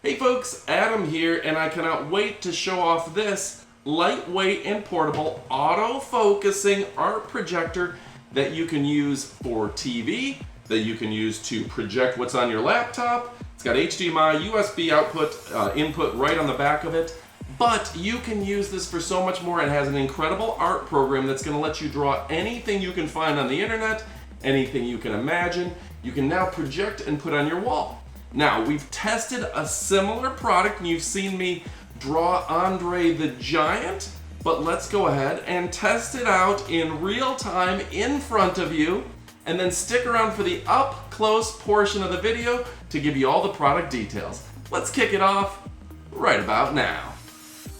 Hey folks, Adam here, and I cannot wait to show off this lightweight and portable auto-focusing art projector that you can use for TV, that you can use to project what's on your laptop. It's got HDMI, USB input right on the back of it, but you can use this for so much more. It has an incredible art program that's going to let you draw anything you can find on the internet, anything you can imagine. You can now project and put on your wall. Now, we've tested a similar product, and you've seen me draw Andre the Giant, but let's go ahead and test it out in real time in front of you, and then stick around for the up-close portion of the video to give you all the product details. Let's kick it off right about now.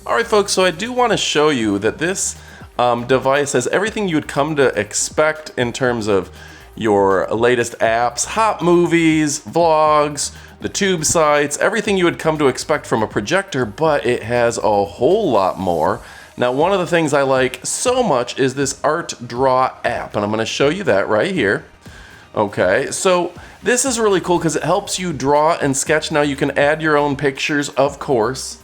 All right, folks, so I do want to show you that this device has everything you would come to expect in terms of your latest apps, hot movies, vlogs, the tube sites, everything you would come to expect from a projector, but it has a whole lot more. Now, one of the things I like so much is this Art Draw app, and I'm going to show you that right here. Okay, so this is really cool because it helps you draw and sketch. Now, you can add your own pictures, of course,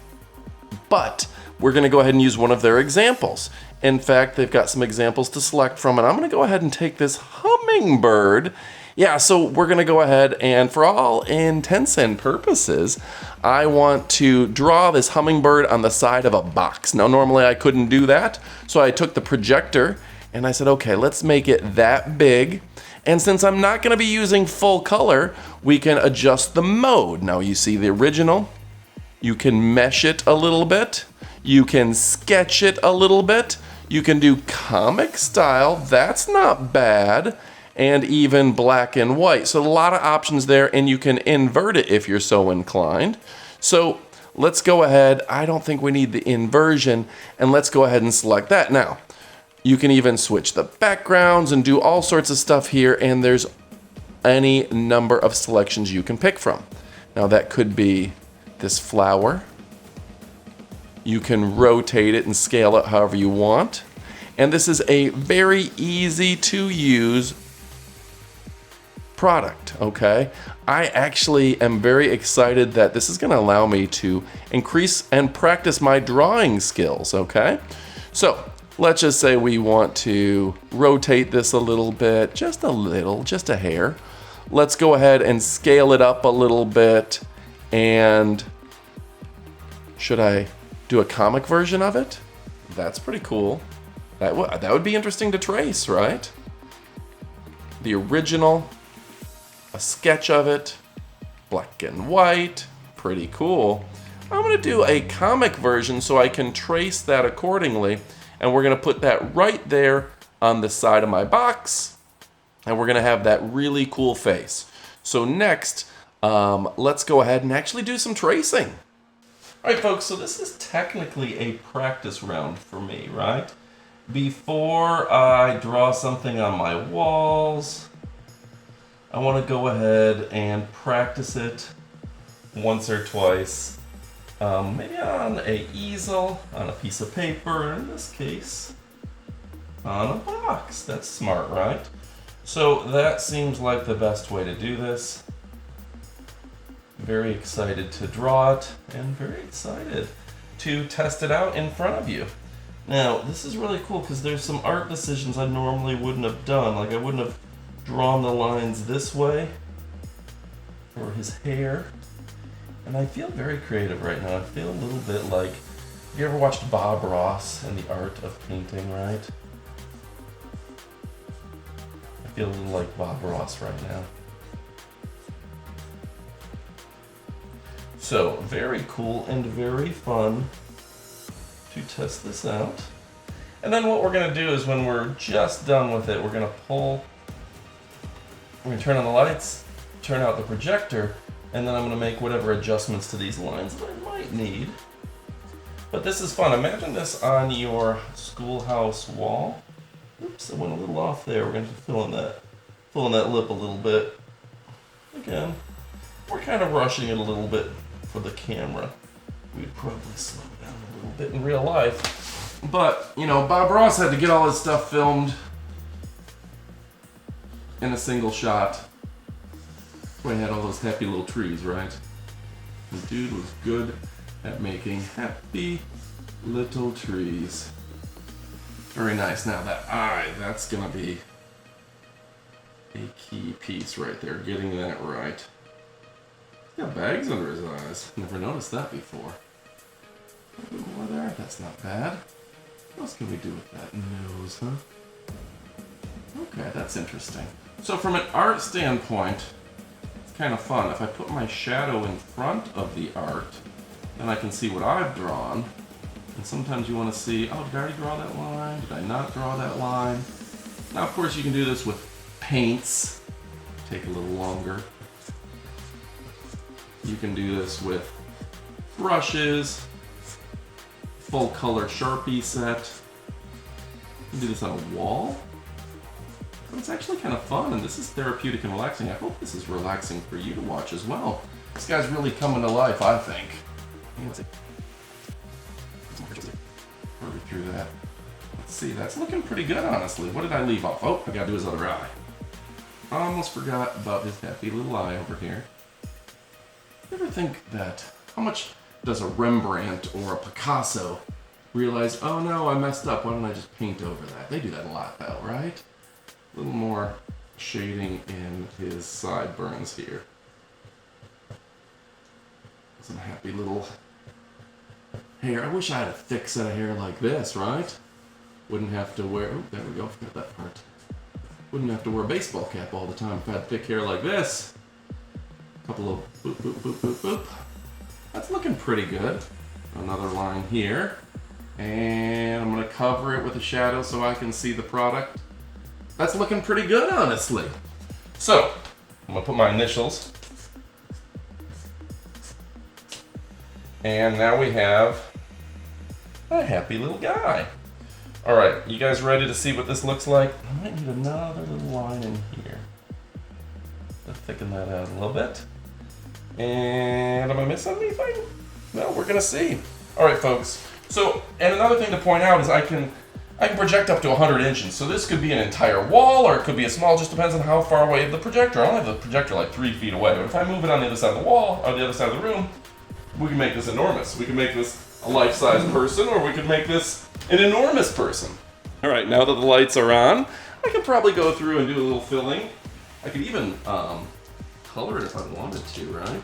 but we're going to go ahead and use one of their examples. In fact, they've got some examples to select from, and I'm going to go ahead and take this hummingbird. Yeah, so we're going to go ahead and, for all intents and purposes, I want to draw this hummingbird on the side of a box. Now, normally I couldn't do that, so I took the projector and I said, okay, let's make it that big. And since I'm not going to be using full color, we can adjust the mode. Now, you see the original. You can mesh it a little bit. You can sketch it a little bit. You can do comic style, that's not bad, and even black and white. So a lot of options there, and you can invert it if you're so inclined. So let's go ahead, I don't think we need the inversion, and let's go ahead and select that. Now, you can even switch the backgrounds and do all sorts of stuff here, and there's any number of selections you can pick from. Now that could be this flower. You can rotate it and scale it however you want. And this is a very easy to use product, okay? I actually am very excited that this is going to allow me to increase and practice my drawing skills, okay? So let's just say we want to rotate this a little bit, just a hair. Let's go ahead and scale it up a little bit. And should I do a comic version of it? That's pretty cool. That would be interesting to trace, right? The original, a sketch of it, black and white, pretty cool. I'm gonna do a comic version so I can trace that accordingly, and we're gonna put that right there on the side of my box, and we're gonna have that really cool face. So next, let's go ahead and actually do some tracing. All right, folks, so this is technically a practice round for me, right? Before I draw something on my walls, I want to go ahead and practice it once or twice. Maybe on an easel, on a piece of paper, in this case, on a box. That's smart, right? So that seems like the best way to do this. Very excited to draw it, and very excited to test it out in front of you. Now, this is really cool because there's some art decisions I normally wouldn't have done. Like, I wouldn't have drawn the lines this way for his hair. And I feel very creative right now. I feel a little bit like, have you ever watched Bob Ross and the Art of Painting, right? I feel a little like Bob Ross right now. So, very cool and very fun to test this out. And then what we're going to do is when we're just done with it, we're going to turn on the lights, turn out the projector, and then I'm going to make whatever adjustments to these lines that I might need. But this is fun. Imagine this on your schoolhouse wall. Oops, I went a little off there. We're going to fill in that lip a little bit. Again, we're kind of rushing it a little bit for the camera. We'd probably slow down a little bit in real life. But, you know, Bob Ross had to get all his stuff filmed in a single shot. When he had all those happy little trees, right? The dude was good at making happy little trees. Very nice. Now that eye, that's gonna be a key piece right there, getting that right. He's got bags under his eyes. Never noticed that before. A little more there, that's not bad. What else can we do with that nose, huh? Okay, that's interesting. So from an art standpoint, it's kind of fun. If I put my shadow in front of the art, then I can see what I've drawn. And sometimes you want to see, oh, did I already draw that line? Did I not draw that line? Now, of course, you can do this with paints. Take a little longer. You can do this with brushes, full color Sharpie set. You can do this on a wall. It's actually kind of fun, and this is therapeutic and relaxing. I hope this is relaxing for you to watch as well. This guy's really coming to life, I think. Hurry through that. Let's see, that's looking pretty good, honestly. What did I leave off? Oh, I gotta do his other eye. I almost forgot about his happy little eye over here. You ever think that, how much does a Rembrandt or a Picasso realize, oh no, I messed up, why don't I just paint over that? They do that a lot though, right? A little more shading in his sideburns here. Some happy little hair. I wish I had a thick set of hair like this, right? Wouldn't have to wear, oh, there we go, forgot that part. Wouldn't have to wear a baseball cap all the time if I had thick hair like this. A couple of boop, boop, boop, boop, boop. That's looking pretty good. Another line here. And I'm gonna cover it with a shadow so I can see the product. That's looking pretty good, honestly. So, I'm gonna put my initials. And now we have a happy little guy. All right, you guys ready to see what this looks like? I might need another little line in here to thicken that out a little bit. And am I missing anything? No, we're gonna see. All right, folks. So, and another thing to point out is I can project up to 100 inches. So this could be an entire wall, or it could be a small, just depends on how far away of the projector. I only have the projector like 3 feet away, but if I move it on the other side of the wall, or the other side of the room, we can make this enormous. We can make this a life-size person, or we could make this an enormous person. All right, now that the lights are on, I could probably go through and do a little filling. I could even color it if I wanted to, right?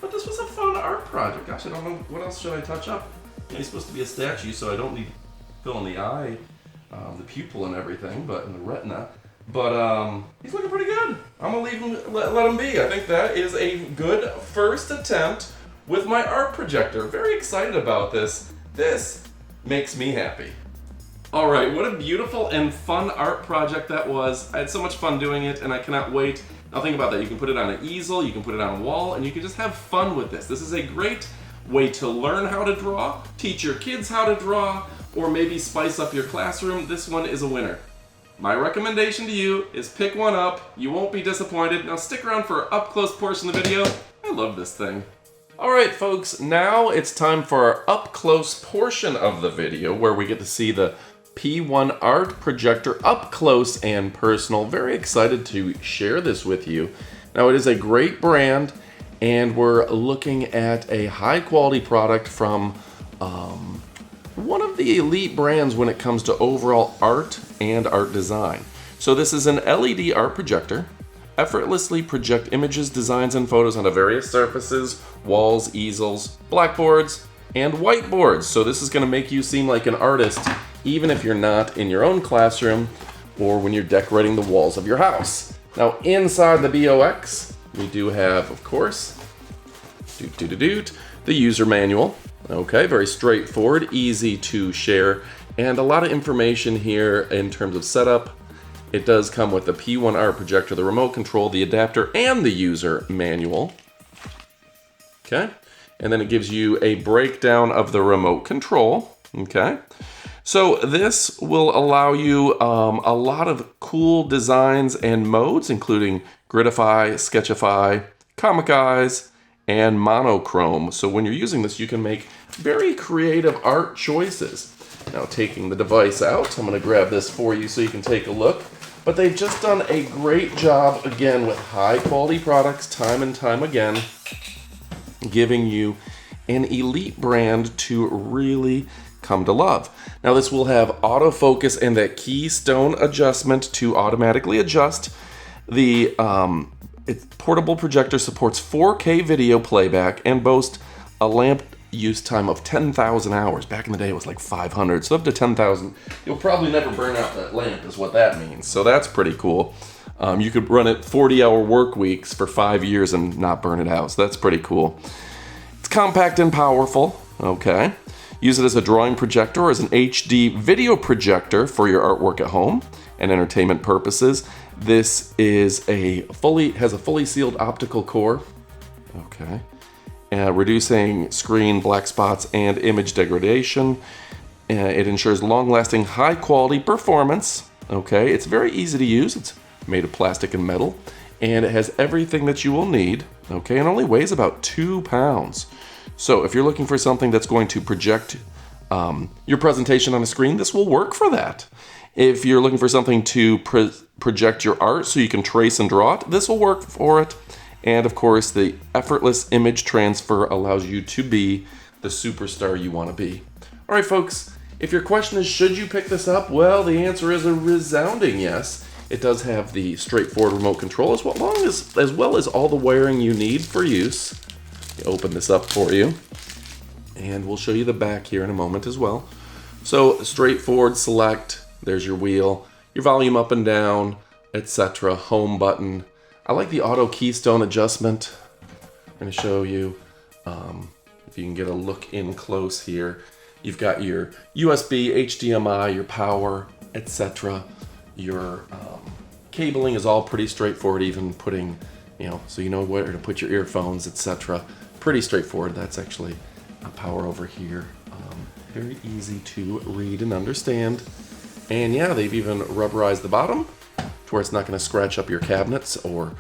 But this was a fun art project. Gosh, I don't know, what else should I touch up? He's supposed to be a statue, so I don't need fill in the eye, the pupil and everything, but in the retina. But he's looking pretty good. I'm gonna leave him, let him be. I think that is a good first attempt with my art projector. Very excited about this. This makes me happy. All right, what a beautiful and fun art project that was. I had so much fun doing it, and I cannot wait. Now think about that. You can put it on an easel, you can put it on a wall, and you can just have fun with this. This is a great way to learn how to draw, teach your kids how to draw, or maybe spice up your classroom. This one is a winner. My recommendation to you is pick one up. You won't be disappointed. Now stick around for our up-close portion of the video. I love this thing. All right, folks, now it's time for our up-close portion of the video where we get to see the P1 Art Projector up close and personal. Very excited to share this with you. Now, it is a great brand, and we're looking at a high-quality product from one of the elite brands when it comes to overall art and art design. So this is an LED art projector. Effortlessly project images, designs, and photos onto various surfaces, walls, easels, blackboards, and whiteboards. So this is going to make you seem like an artist even if you're not in your own classroom or when you're decorating the walls of your house. Now inside the BOX, we do have, of course, the user manual. Okay, very straightforward, easy to share, and a lot of information here in terms of setup. It does come with the P1 Art Projector, the remote control, the adapter, and the user manual. Okay, and then it gives you a breakdown of the remote control. Okay, so this will allow you a lot of cool designs and modes, including Gridify, Sketchify, Comic Eyes, and Monochrome. So when you're using this, you can make very creative art choices. Now taking the device out, I'm going to grab this for you so you can take a look. But they've just done a great job, again, with high quality products time and time again. giving you an elite brand to really come to love. Now this will have autofocus and that keystone adjustment to automatically adjust. The portable projector supports 4K video playback and boasts a lamp use time of 10,000 hours. Back in the day it was like 500, so up to 10,000. You'll probably never burn out that lamp is what that means. So that's pretty cool. You could run it 40-hour work weeks for 5 years and not burn it out. So that's pretty cool. It's compact and powerful. Okay. Use it as a drawing projector or as an HD video projector for your artwork at home and entertainment purposes. This is has a fully sealed optical core. Okay. Reducing screen black spots and image degradation. It ensures long-lasting, high-quality performance. Okay, it's very easy to use. It's made of plastic and metal, and it has everything that you will need. Okay, and only weighs about 2 pounds. So if you're looking for something that's going to project your presentation on a screen, this will work for that. If you're looking for something to project your art so you can trace and draw it, this will work for it. And of course, the effortless image transfer allows you to be the superstar you want to be. All right, folks, if your question is, should you pick this up? Well, the answer is a resounding yes. It does have the straightforward remote control as well as all the wiring you need for use. Open this up for you, and we'll show you the back here in a moment as well. So straightforward select, there's your wheel, your volume up and down, etc. Home button. I like the auto keystone adjustment. I'm going to show you, if you can get a look in close here. You've got your USB, HDMI, your power, etc. Your cabling is all pretty straightforward, even putting, so you know where to put your earphones, etc. Pretty straightforward. That's actually a power over here. Very easy to read and understand. And yeah, they've even rubberized the bottom to where it's not going to scratch up your cabinets or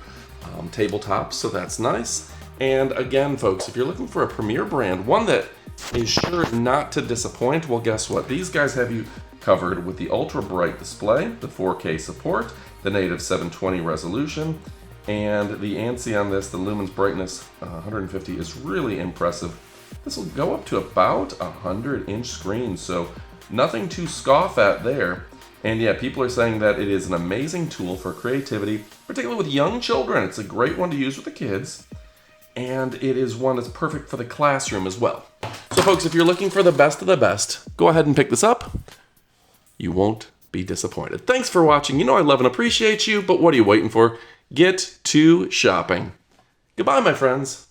tabletops, so that's nice. And again, folks, if you're looking for a premier brand, one that is sure not to disappoint, well, guess what? These guys have you covered with the ultra bright display, the 4K support, the native 720 resolution, and the ANSI on this, the lumens brightness 150, is really impressive. This will go up to about 100-inch screen, so nothing to scoff at there. And yeah, people are saying that it is an amazing tool for creativity, particularly with young children. It's a great one to use with the kids, and it is one that's perfect for the classroom as well. So folks, if you're looking for the best of the best, go ahead and pick this up. You won't be disappointed. Thanks for watching. You know I love and appreciate you, but what are you waiting for? Get to shopping. Goodbye, my friends.